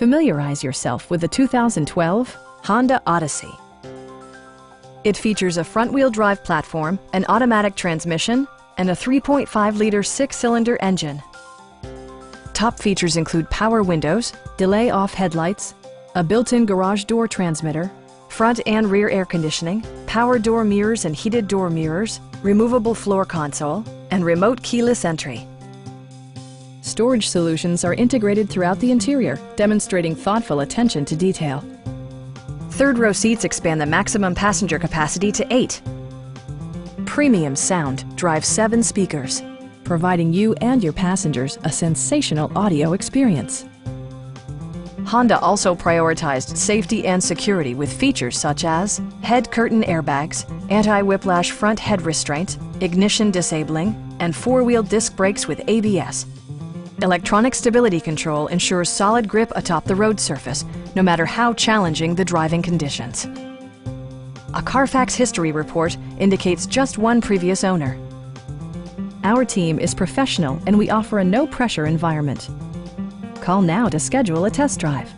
Familiarize yourself with the 2012 Honda Odyssey. It features a front-wheel drive platform, an automatic transmission, and a 3.5-liter six-cylinder engine. Top features include power windows, delay-off headlights, a built-in garage door transmitter, front and rear air conditioning, power door mirrors and heated door mirrors, removable floor console, and remote keyless entry. Storage solutions are integrated throughout the interior, demonstrating thoughtful attention to detail. Third-row seats expand the maximum passenger capacity to 8. Premium sound drives 7 speakers, providing you and your passengers a sensational audio experience. Honda also prioritized safety and security with features such as head curtain airbags, anti-whiplash front head restraint, ignition disabling, and 4-wheel disc brakes with ABS. Electronic stability control ensures solid grip atop the road surface, no matter how challenging the driving conditions. A Carfax history report indicates just one previous owner. Our team is professional and we offer a no-pressure environment. Call now to schedule a test drive.